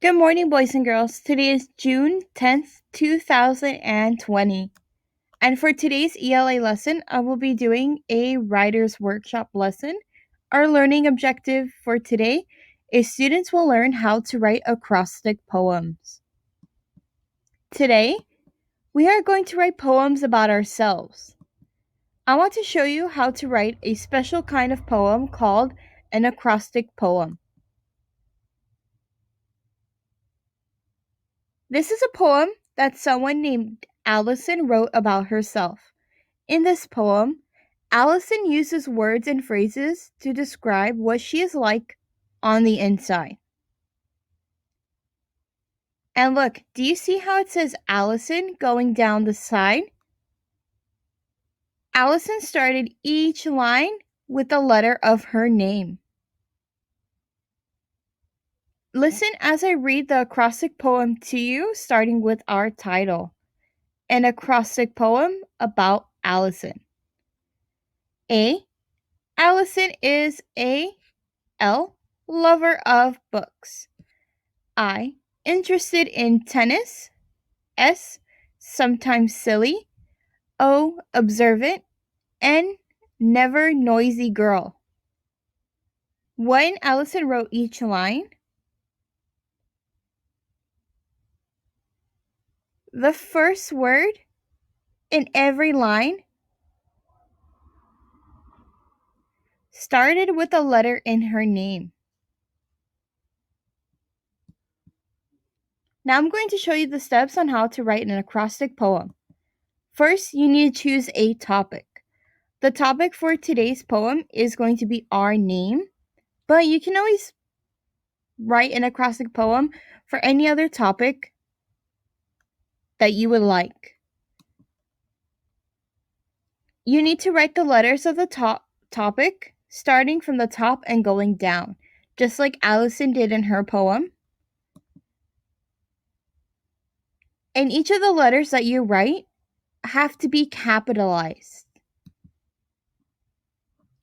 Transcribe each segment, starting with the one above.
Good morning, boys and girls. Today is June 10th, 2020. And for today's ELA lesson, I will be doing a writer's workshop lesson. Our learning objective for today is students will learn how to write acrostic poems. Today, we are going to write poems about ourselves. I want to show you how to write a special kind of poem called an acrostic poem. This is a poem that someone named Allison wrote about herself. In this poem, Allison uses words and phrases to describe what she is like on the inside. And look, do you see how it says Allison going down the side? Allison started each line with the letter of her name. Listen as I read the acrostic poem to you, starting with our title, an acrostic poem about Allison. A. Allison is a L. Lover of books. I. Interested in tennis. S. Sometimes silly. O. Observant. N. Never noisy girl. When Allison wrote each line, the first word in every line started with a letter in her name. Now I'm going to show you the steps on how to write an acrostic poem. First, you need to choose a topic. The topic for today's poem is going to be our name, but you can always write an acrostic poem for any other topic that you would like. You need to write the letters of the topic starting from the top and going down, just like Allison did in her poem. And each of the letters that you write have to be capitalized.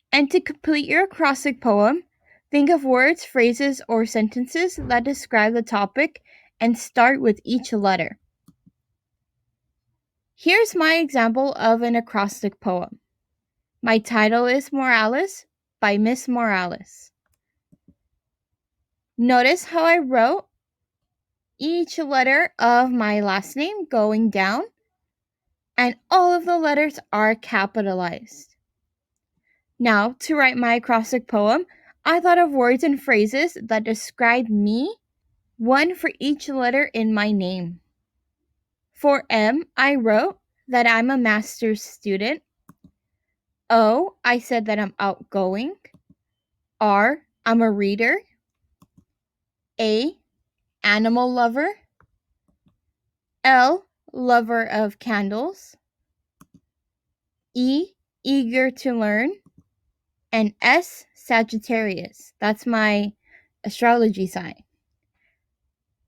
And to complete your acrostic poem, think of words, phrases, or sentences that describe the topic and start with each letter. Here's my example of an acrostic poem. My title is Morales by Miss Morales. Notice how I wrote each letter of my last name going down, and all of the letters are capitalized. Now, to write my acrostic poem, I thought of words and phrases that describe me, one for each letter in my name. For M, I wrote that I'm a master's student. O, I said that I'm outgoing. R, I'm a reader. A, animal lover. L, lover of candles. E, eager to learn. And S, Sagittarius. That's my astrology sign.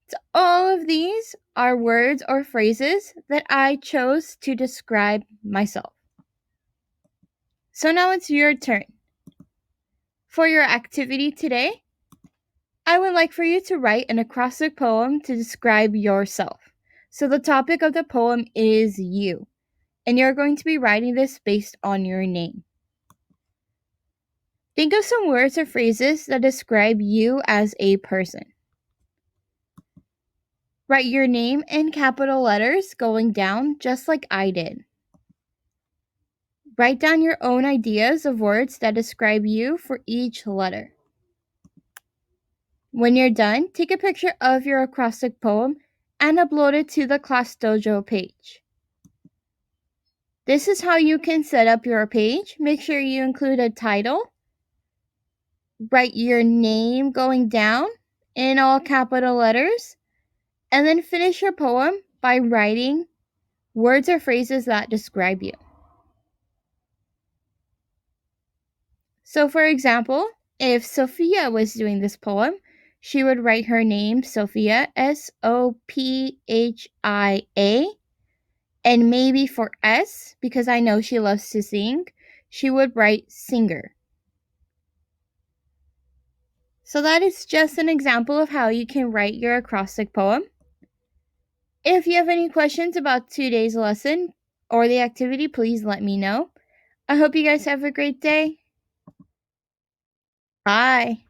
So all of these are words or phrases that I chose to describe myself. So now it's your turn. For your activity today, I would like for you to write an acrostic poem to describe yourself. So the topic of the poem is you, and you're going to be writing this based on your name. Think of some words or phrases that describe you as a person. Write your name in capital letters going down just like I did. Write down your own ideas of words that describe you for each letter. When you're done, take a picture of your acrostic poem and upload it to the Class Dojo page. This is how you can set up your page. Make sure you include a title. Write your name going down in all capital letters. And then finish your poem by writing words or phrases that describe you. So, for example, if Sophia was doing this poem, she would write her name, Sophia, Sophia. And maybe for S, because I know she loves to sing, she would write singer. So that is just an example of how you can write your acrostic poem. If you have any questions about today's lesson or the activity, please let me know. I hope you guys have a great day. Bye.